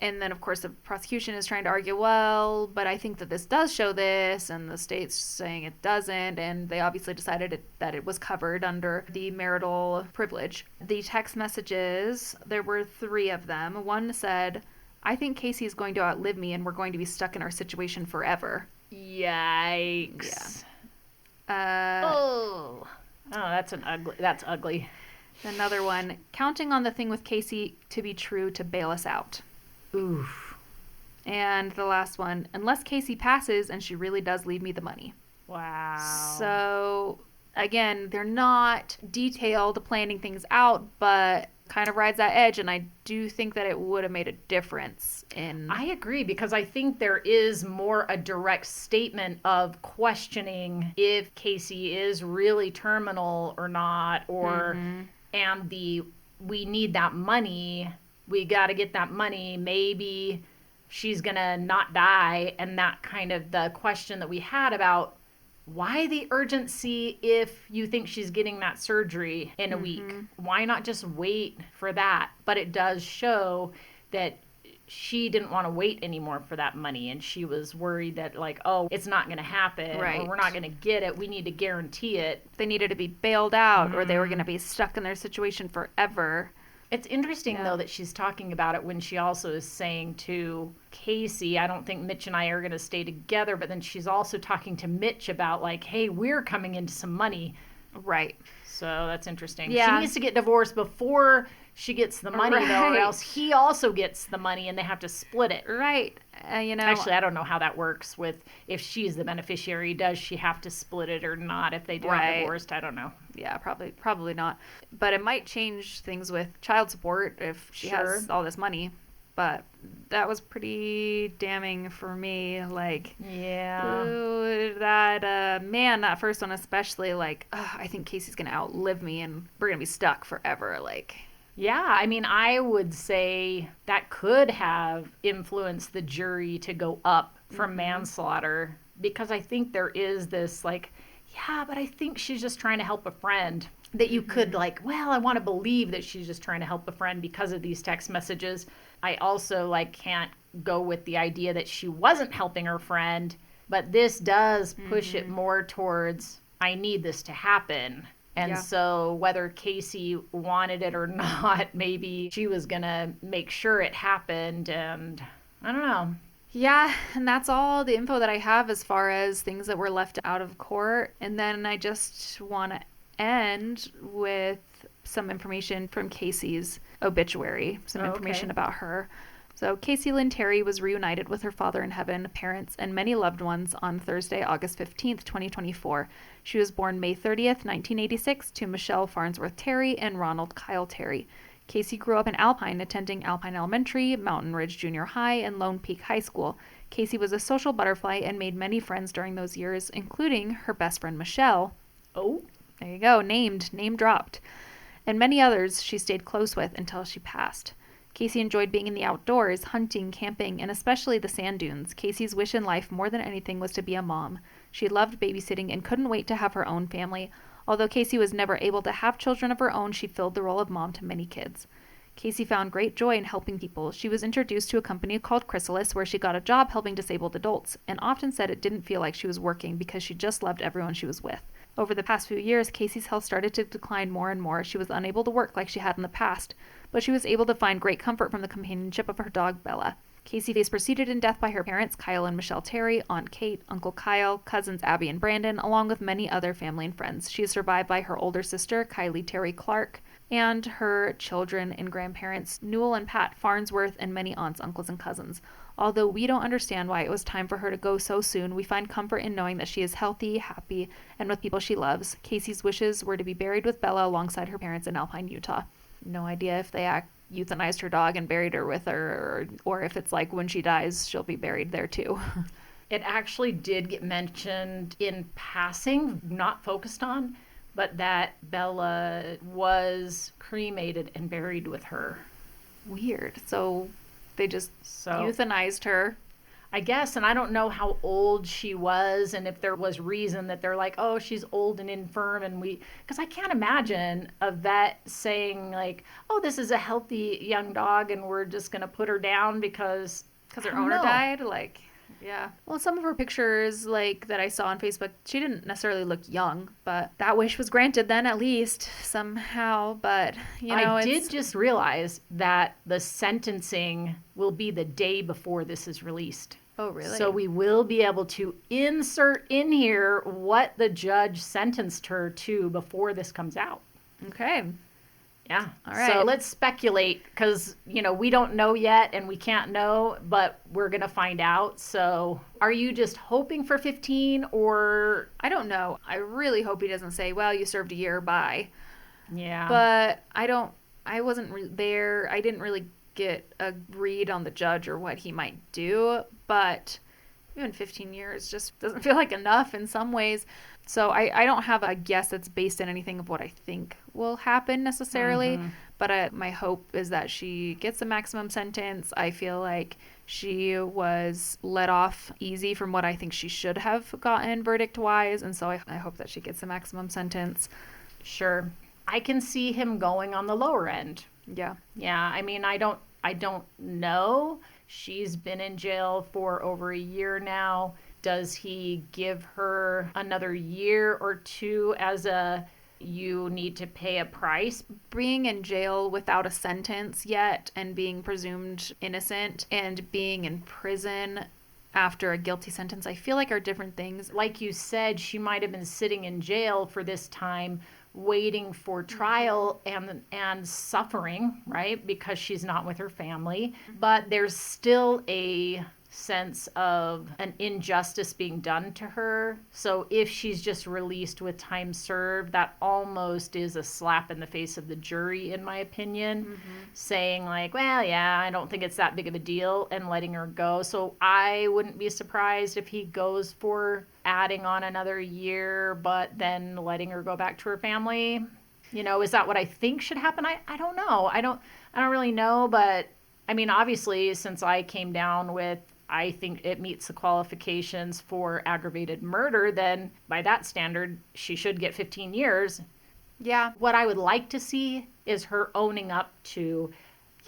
And then, of course, the prosecution is trying to argue, well, but I think that this does show this, and the state's saying it doesn't, and they obviously decided that it was covered under the marital privilege. The text messages, there were 3 of them. One said, I think Casey is going to outlive me, and we're going to be stuck in our situation forever. Yikes. Yeah. Oh, that's ugly. Another one, counting on the thing with Casey to be true to bail us out. Oof. And the last one, unless Casey passes and she really does leave me the money. Wow. So, again, they're not detailed planning things out, but kind of rides that edge, and I do think that it would have made a difference in... I agree, because I think there is more a direct statement of questioning if Casey is really terminal or not, or and we need that money, we got to get that money, maybe she's gonna not die, and that kind of the question that we had about why the urgency if you think she's getting that surgery in a week? Why not just wait for that? But it does show that she didn't want to wait anymore for that money, and she was worried that, like, oh, it's not going to happen, or we're not going to get it. We need to guarantee it. They needed to be bailed out, or they were going to be stuck in their situation forever. It's interesting, though, that she's talking about it when she also is saying to Casey, I don't think Mitch and I are going to stay together. But then she's also talking to Mitch about, like, hey, we're coming into some money. Right. So that's interesting. Yeah. She needs to get divorced before she gets the money, though, or else he also gets the money and they have to split it. Right. Actually, I don't know how that works with if she's the beneficiary. Does she have to split it or not if they do get divorced? I don't know. Yeah, probably not. But it might change things with child support if she has all this money. But that was pretty damning for me. Like, that first one especially, like, I think Casey's going to outlive me and we're going to be stuck forever. Like, yeah, I mean, I would say that could have influenced the jury to go up from manslaughter, because I think there is this, like, yeah, but I think she's just trying to help a friend. That you could, like, well, I want to believe that she's just trying to help a friend because of these text messages. I also, like, can't go with the idea that she wasn't helping her friend, but this does push it more towards, I need this to happen. And so whether Casey wanted it or not, maybe she was going to make sure it happened. And I don't know. Yeah, and that's all the info that I have as far as things that were left out of court. And then I just want to end with some information from Casey's obituary, some information about her. So Casey Lynn Terry was reunited with her father in heaven, parents, and many loved ones on Thursday, August 15th, 2024. She was born May 30th, 1986, to Michelle Farnsworth Terry and Ronald Kyle Terry. Casey grew up in Alpine, attending Alpine Elementary, Mountain Ridge Junior High, and Lone Peak High School. Casey was a social butterfly and made many friends during those years, including her best friend Michelle. Oh, there you go, name dropped. And many others she stayed close with until she passed. Casey enjoyed being in the outdoors, hunting, camping, and especially the sand dunes. Casey's wish in life more than anything was to be a mom. She loved babysitting and couldn't wait to have her own family. Although Casey was never able to have children of her own, she filled the role of mom to many kids. Casey found great joy in helping people. She was introduced to a company called Chrysalis, where she got a job helping disabled adults, and often said it didn't feel like she was working because she just loved everyone she was with. Over the past few years, Casey's health started to decline more and more. She was unable to work like she had in the past, but she was able to find great comfort from the companionship of her dog, Bella. Casey was preceded in death by her parents, Kyle and Michelle Terry, Aunt Kate, Uncle Kyle, cousins Abby and Brandon, along with many other family and friends. She is survived by her older sister, Kylie Terry Clark, and her children and grandparents, Newell and Pat Farnsworth, and many aunts, uncles, and cousins. Although we don't understand why it was time for her to go so soon, we find comfort in knowing that she is healthy, happy, and with people she loves. Casey's wishes were to be buried with Bella alongside her parents in Alpine, Utah. No idea if they euthanized her dog and buried her with her, or if it's like when she dies, she'll be buried there too. It actually did get mentioned in passing, not focused on, but that Bella was cremated and buried with her. Weird. So they just euthanized her, I guess, and I don't know how old she was and if there was reason that they're like, oh, she's old and infirm, and because I can't imagine a vet saying like, oh, this is a healthy young dog and we're just going to put her down because her owner died. Like, yeah. Well, some of her pictures, like, that I saw on Facebook, she didn't necessarily look young, but that wish was granted then, at least, somehow. But, you know, I did just realize that the sentencing will be the day before this is released. Oh, really? So we will be able to insert in here what the judge sentenced her to before this comes out. Okay. Yeah. All right. So let's speculate because, you know, we don't know yet and we can't know, but we're going to find out. So are you just hoping for 15 or? I don't know. I really hope he doesn't say, well, you served a year, bye. Yeah. But I wasn't there. I didn't really get a read on the judge or what he might do, but even 15 years just doesn't feel like enough in some ways. So I don't have a guess that's based on anything of what I think will happen necessarily, but my hope is that she gets a maximum sentence. I feel like she was let off easy from what I think she should have gotten verdict-wise, and so I hope that she gets a maximum sentence. Sure. I can see him going on the lower end. Yeah. Yeah, I mean, I don't know. She's been in jail for over a year now. Does he give her another year or two as you need to pay a price? Being in jail without a sentence yet and being presumed innocent and being in prison after a guilty sentence, I feel like are different things. Like you said, she might have been sitting in jail for this time waiting for trial and suffering, right? Because she's not with her family. But there's still a sense of an injustice being done to her. So if she's just released with time served, that almost is a slap in the face of the jury, in my opinion, saying like, well, yeah, I don't think it's that big of a deal, and letting her go. So I wouldn't be surprised if he goes for adding on another year, but then letting her go back to her family. You know, is that what I think should happen? I don't know. I don't really know, but I mean, obviously, since I came down with I think it meets the qualifications for aggravated murder, then by that standard, she should get 15 years. Yeah. What I would like to see is her owning up to,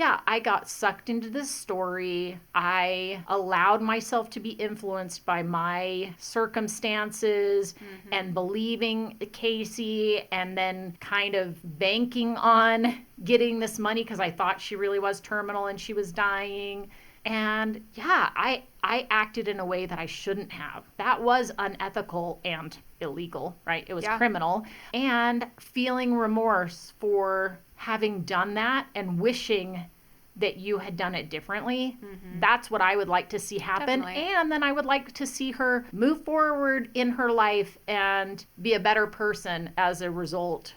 yeah, I got sucked into this story. I allowed myself to be influenced by my circumstances and believing Casey, and then kind of banking on getting this money because I thought she really was terminal and she was dying. And yeah, I acted in a way that I shouldn't have. That was unethical and illegal, right? It was criminal. And feeling remorse for having done that and wishing that you had done it differently. That's what I would like to see happen. Definitely. And then I would like to see her move forward in her life and be a better person as a result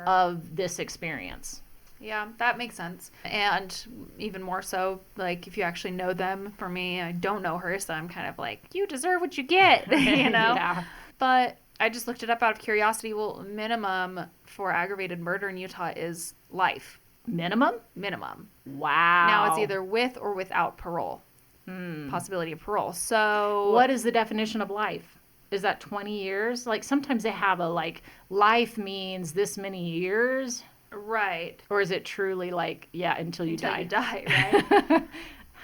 of this experience. Yeah, that makes sense. And even more so, like, if you actually know them. For me, I don't know her, so I'm kind of like, you deserve what you get, you know? Yeah. But I just looked it up out of curiosity. Well, minimum for aggravated murder in Utah is life. Minimum? Minimum. Wow. Now it's either with or without parole. Possibility of parole. So what is the definition of life? Is that 20 years? Like, sometimes they have a, like, life means this many years. Right. Or is it truly like, yeah, until you die? Until you die, right?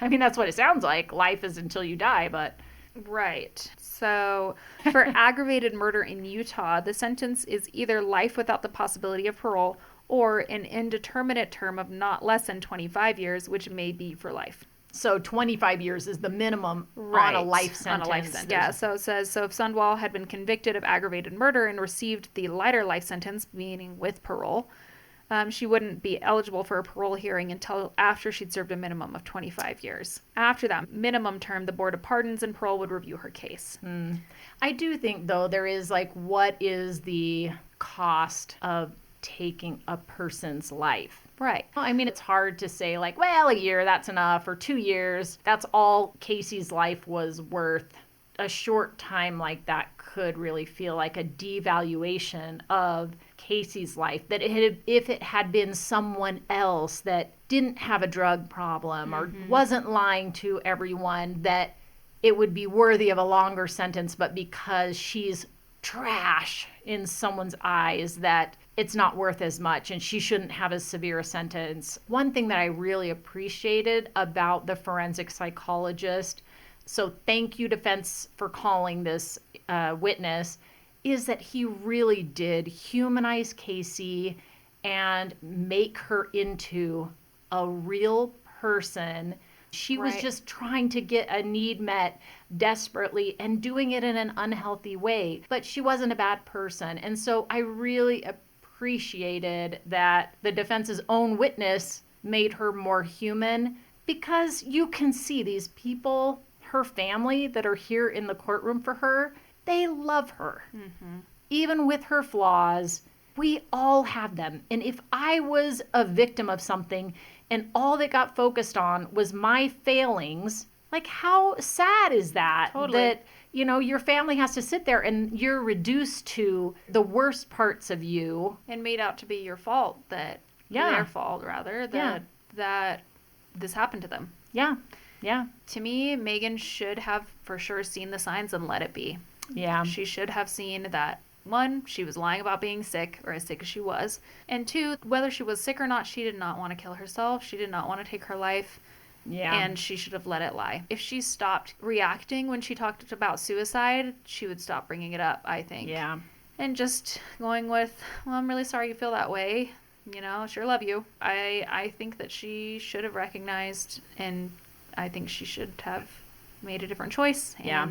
I mean, that's what it sounds like. Life is until you die, but... Right. So for aggravated murder in Utah, the sentence is either life without the possibility of parole or an indeterminate term of not less than 25 years, which may be for life. So 25 years is the minimum on a life sentence. On a life sentence. Yeah, so it says, so if Sundwall had been convicted of aggravated murder and received the lighter life sentence, meaning with parole, she wouldn't be eligible for a parole hearing until after she'd served a minimum of 25 years. After that minimum term, the Board of Pardons and Parole would review her case. I do think, though, there is, like, what is the cost of taking a person's life? Right. Well, I mean, it's hard to say, like, well, a year, that's enough, or 2 years, that's all Casey's life was worth. A short time like that could really feel like a devaluation of Casey's life. That if it had been someone else that didn't have a drug problem or wasn't lying to everyone, that it would be worthy of a longer sentence, but because she's trash in someone's eyes, that it's not worth as much and she shouldn't have as severe a sentence. One thing that I really appreciated about the forensic psychologist, so thank you, defense, for calling this witness, is that he really did humanize Casey and make her into a real person. She was just trying to get a need met desperately and doing it in an unhealthy way, but she wasn't a bad person. And so I really appreciated that the defense's own witness made her more human, because you can see these people, her family that are here in the courtroom for her, they love her. Even with her flaws, we all have them. And if I was a victim of something and all that got focused on was my failings, like, how sad is that? Totally. That, you know, your family has to sit there and you're reduced to the worst parts of you. And made out to be your fault, their fault, rather, that this happened to them. Yeah. Yeah. To me, Meggan should have for sure seen the signs and let it be. Yeah. She should have seen that, one, she was lying about being sick, or as sick as she was. And two, whether she was sick or not, she did not want to kill herself. She did not want to take her life. Yeah. And she should have let it lie. If she stopped reacting when she talked about suicide, she would stop bringing it up, I think. Yeah. And just going with, well, I'm really sorry you feel that way. You know, I sure love you. I think that she should have recognized, and I think she should have made a different choice. Yeah.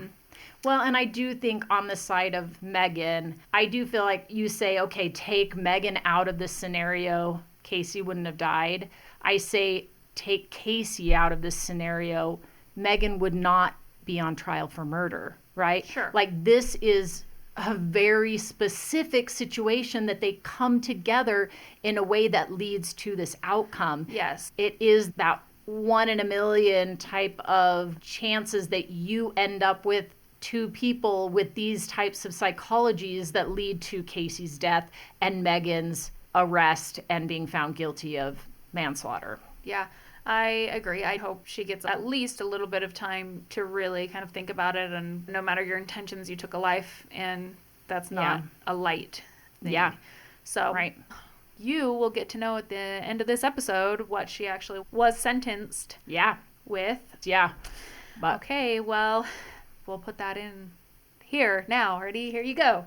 Well, and I do think on the side of Meggan, I do feel like you say, okay, take Meggan out of this scenario, Casey wouldn't have died. I say, take Casey out of this scenario, Meggan would not be on trial for murder, right? Sure. Like, this is a very specific situation that they come together in a way that leads to this outcome. Yes. It is that 1 in a million type of chances that you end up with two people with these types of psychologies that lead to Casey's death and Meggan's arrest and being found guilty of manslaughter. Yeah, I agree. I hope she gets at least a little bit of time to really kind of think about it. And no matter your intentions, you took a life, and that's not a light thing. Yeah. So, right. you will get to know at the end of this episode what she actually was sentenced with. Yeah. But okay, well, we'll put that in here now. Ready? Here you go.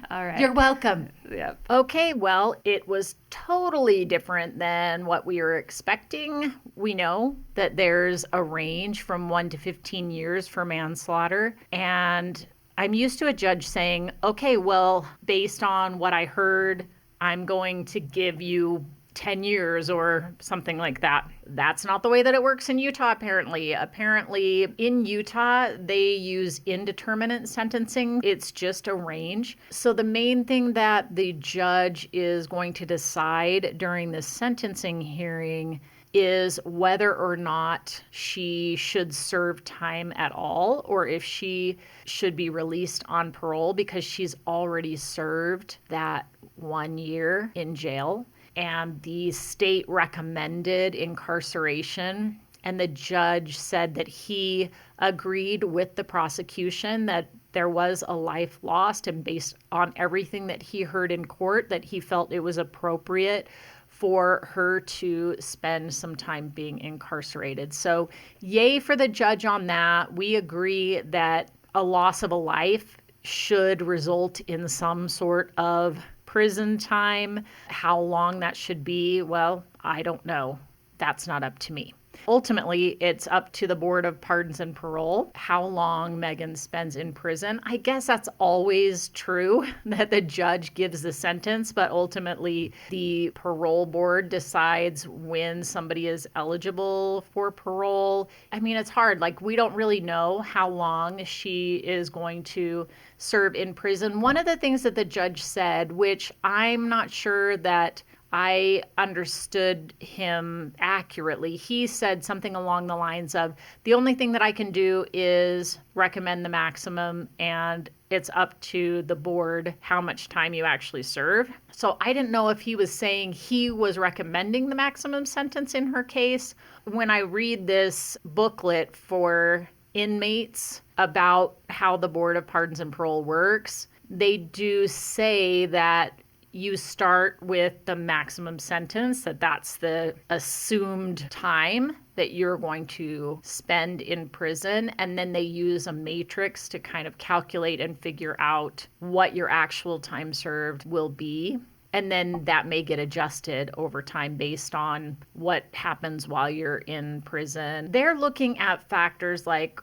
All right. You're welcome. Yep. Okay, well, it was totally different than what we were expecting. We know that there's a range from 1 to 15 years for manslaughter. And I'm used to a judge saying, okay, well, based on what I heard, I'm going to give you 10 years or something like that. That's not the way that it works in Utah, apparently. Apparently, in Utah, they use indeterminate sentencing. It's just a range. So the main thing that the judge is going to decide during the sentencing hearing is whether or not she should serve time at all, or if she should be released on parole because she's already served that 1 year in jail. And the state recommended incarceration, and the judge said that he agreed with the prosecution that there was a life lost, and based on everything that he heard in court, that he felt it was appropriate for her to spend some time being incarcerated. So yay for the judge on that. We agree that a loss of a life should result in some sort of prison time. How long that should be, well, I don't know. That's not up to me. Ultimately, it's up to the Board of Pardons and Parole how long Meggan spends in prison. I guess that's always true that the judge gives the sentence, but ultimately the parole board decides when somebody is eligible for parole. I mean, it's hard. Like, we don't really know how long she is going to serve in prison. One of the things that the judge said, which I'm not sure that I understood him accurately. He said something along the lines of, the only thing that I can do is recommend the maximum, and it's up to the board how much time you actually serve. So I didn't know if he was saying he was recommending the maximum sentence in her case. When I read this booklet for inmates about how the Board of Pardons and Parole works, they do say that you start with the maximum sentence, that's the assumed time that you're going to spend in prison. And then they use a matrix to kind of calculate and figure out what your actual time served will be. And then that may get adjusted over time based on what happens while you're in prison. They're looking at factors like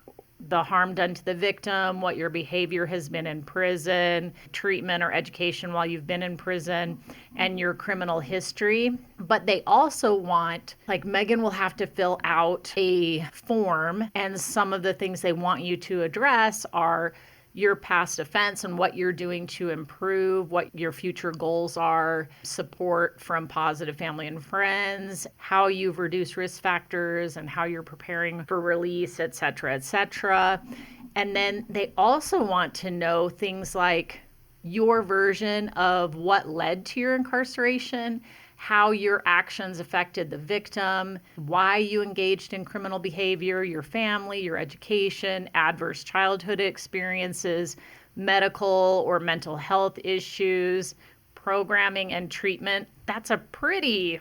the harm done to the victim, what your behavior has been in prison, treatment or education while you've been in prison, and your criminal history. But they also want, like, Meggan will have to fill out a form, and some of the things they want you to address are your past offense and what you're doing to improve, what your future goals are, support from positive family and friends, how you've reduced risk factors and how you're preparing for release, et cetera, et cetera. And then they also want to know things like your version of what led to your incarceration, how your actions affected the victim, why you engaged in criminal behavior, your family, your education, adverse childhood experiences, medical or mental health issues, programming and treatment. That's a pretty,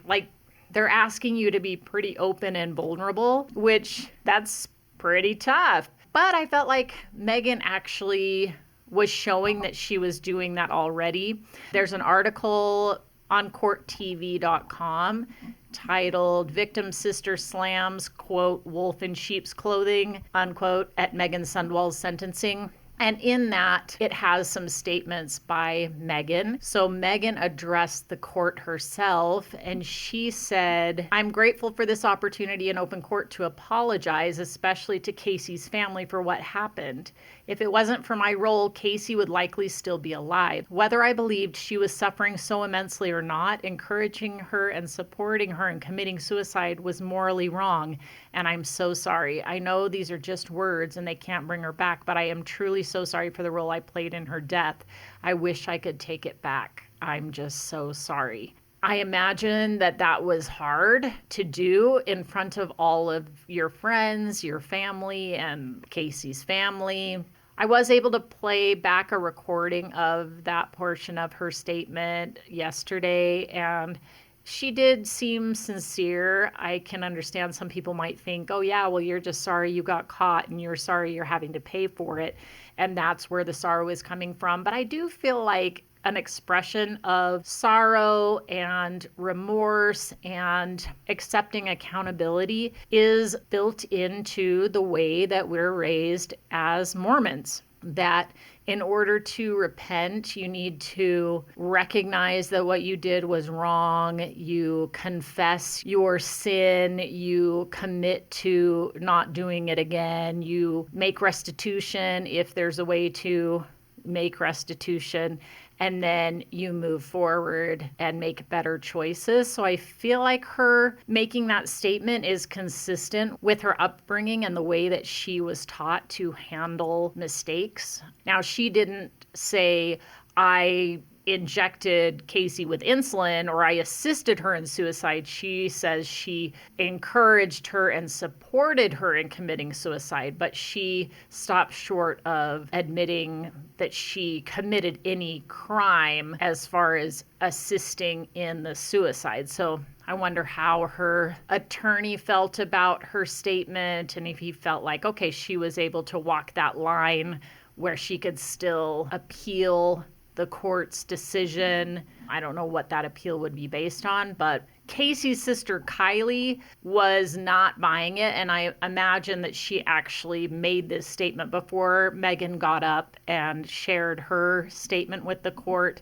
they're asking you to be pretty open and vulnerable, which that's pretty tough. But I felt like Meggan actually was showing that she was doing that already. There's an article on courttv.com titled "Victim Sister Slams, quote, wolf in sheep's clothing," unquote, at Meggan Sundwall's sentencing. And in that, it has some statements by Meggan. So Meggan addressed the court herself, and she said, "I'm grateful for this opportunity in open court to apologize, especially to Casey's family, for what happened. If it wasn't for my role, Casey would likely still be alive. Whether I believed she was suffering so immensely or not, encouraging her and supporting her in committing suicide was morally wrong, and I'm so sorry. I know these are just words and they can't bring her back, but I am truly so sorry for the role I played in her death. I wish I could take it back. I'm just so sorry." I imagine that that was hard to do in front of all of your friends, your family, and Casey's family. I was able to play back a recording of that portion of her statement yesterday, and she did seem sincere. I can understand some people might think, oh, yeah, well, you're just sorry you got caught and you're sorry you're having to pay for it. And that's where the sorrow is coming from. But I do feel like an expression of sorrow and remorse and accepting accountability is built into the way that we're raised as Mormons. That in order to repent, you need to recognize that what you did was wrong. You confess your sin. You commit to not doing it again. You make restitution if there's a way to make restitution. And then you move forward and make better choices. So I feel like her making that statement is consistent with her upbringing and the way that she was taught to handle mistakes. Now, she didn't say, I injected Casey with insulin or I assisted her in suicide. She says she encouraged her and supported her in committing suicide, but she stopped short of admitting that she committed any crime as far as assisting in the suicide. So I wonder how her attorney felt about her statement and if he felt like, okay, she was able to walk that line where she could still appeal the court's decision. I don't know what that appeal would be based on, but Casey's sister Kylie was not buying it, and I imagine that she actually made this statement before Meggan got up and shared her statement with the court.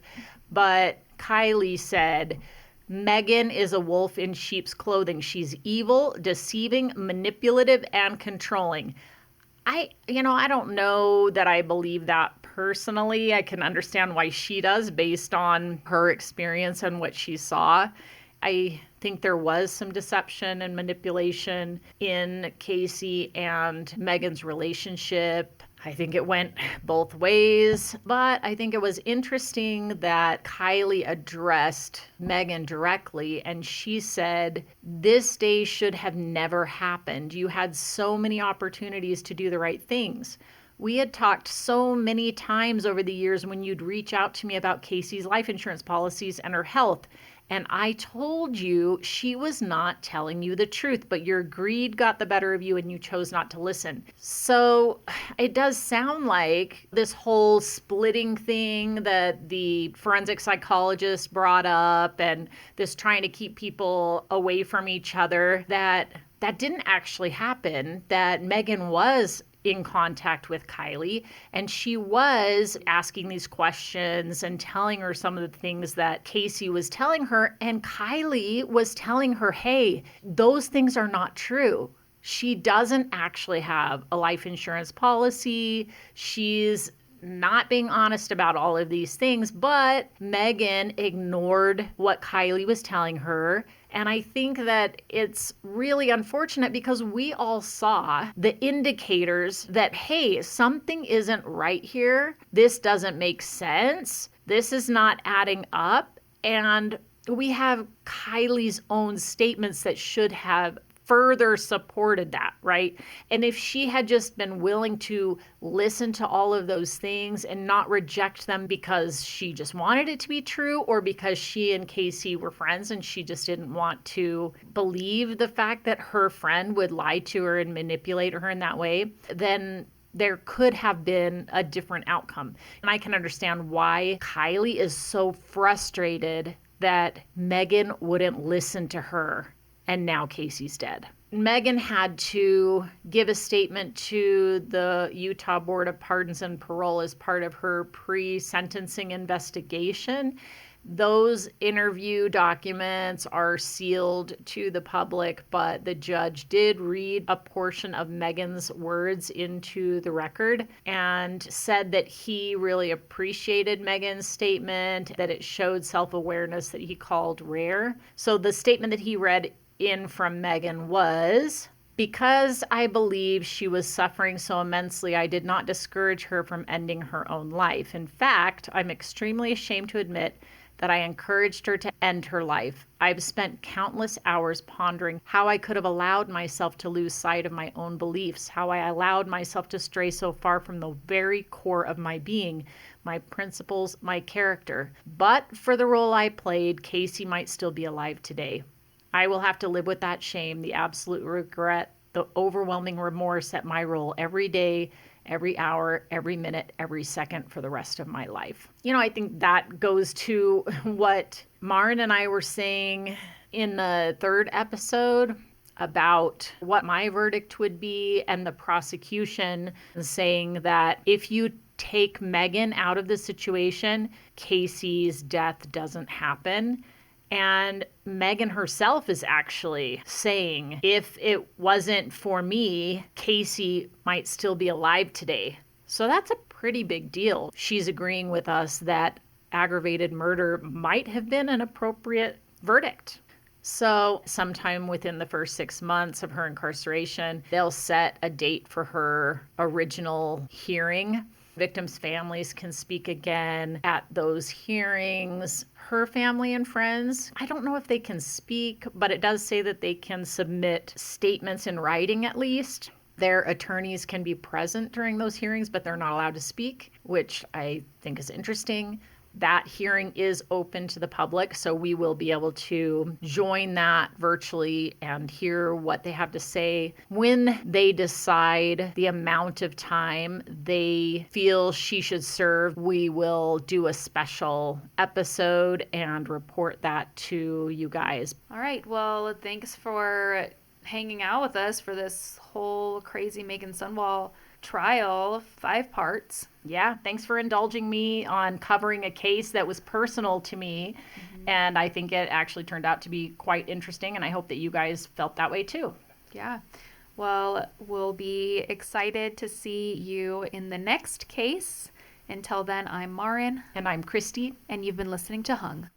But Kylie said, Meggan is a wolf in sheep's clothing. She's evil, deceiving, manipulative, and controlling. I don't know that I believe that personally. I can understand why she does based on her experience and what she saw. I think there was some deception and manipulation in Casey and Meggan's relationship. I think it went both ways, but I think it was interesting that Kylie addressed Meggan directly, and she said, this day should have never happened. You had so many opportunities to do the right things. We had talked so many times over the years when you'd reach out to me about Casey's life insurance policies and her health. And I told you she was not telling you the truth, but your greed got the better of you and you chose not to listen. So it does sound like this whole splitting thing that the forensic psychologist brought up and this trying to keep people away from each other, that didn't actually happen, that Meggan was in contact with Kylie, and she was asking these questions and telling her some of the things that Casey was telling her, and Kylie was telling her, hey, those things are not true. She doesn't actually have a life insurance policy. She's not being honest about all of these things, but Meggan ignored what Kylie was telling her. And I think that it's really unfortunate because we all saw the indicators that, hey, something isn't right here. This doesn't make sense. This is not adding up. And we have Kylie's own statements that should have further supported that, right? And if she had just been willing to listen to all of those things and not reject them because she just wanted it to be true or because she and Casey were friends and she just didn't want to believe the fact that her friend would lie to her and manipulate her in that way, then there could have been a different outcome. And I can understand why Kylie is so frustrated that Meggan wouldn't listen to her. And now Casey's dead. Meggan had to give a statement to the Utah Board of Pardons and Parole as part of her pre-sentencing investigation. Those interview documents are sealed to the public, but the judge did read a portion of Meggan's words into the record and said that he really appreciated Meggan's statement, that it showed self-awareness that he called rare. So the statement that he read in from Meggan was, because I believe she was suffering so immensely, I did not discourage her from ending her own life. In fact, I'm extremely ashamed to admit that I encouraged her to end her life. I've spent countless hours pondering how I could have allowed myself to lose sight of my own beliefs, how I allowed myself to stray so far from the very core of my being, my principles, my character. But for the role I played, Casey might still be alive today. I will have to live with that shame, the absolute regret, the overwhelming remorse at my role every day, every hour, every minute, every second for the rest of my life. I think that goes to what Maren and I were saying in the third episode about what my verdict would be, and the prosecution saying that if you take Meggan out of the situation, Casey's death doesn't happen. And Meggan herself is actually saying, if it wasn't for me, Casey might still be alive today. So that's a pretty big deal. She's agreeing with us that aggravated murder might have been an appropriate verdict. So sometime within the first 6 months of her incarceration, they'll set a date for her original hearing. Victims' families can speak again at those hearings. Her family and friends, I don't know if they can speak, but it does say that they can submit statements in writing at least. Their attorneys can be present during those hearings, but they're not allowed to speak, which I think is interesting. That hearing is open to the public, so we will be able to join that virtually and hear what they have to say. When they decide the amount of time they feel she should serve, we will do a special episode and report that to you guys. All right. Well, thanks for hanging out with us for this whole crazy Meggan Sundwall trial, 5 parts. Yeah, thanks for indulging me on covering a case that was personal to me. Mm-hmm. And I think it actually turned out to be quite interesting, and I hope that you guys felt that way too. Yeah. Well, we'll be excited to see you in the next case. Until then, I'm Maren. And I'm Christy. And you've been listening to Hung.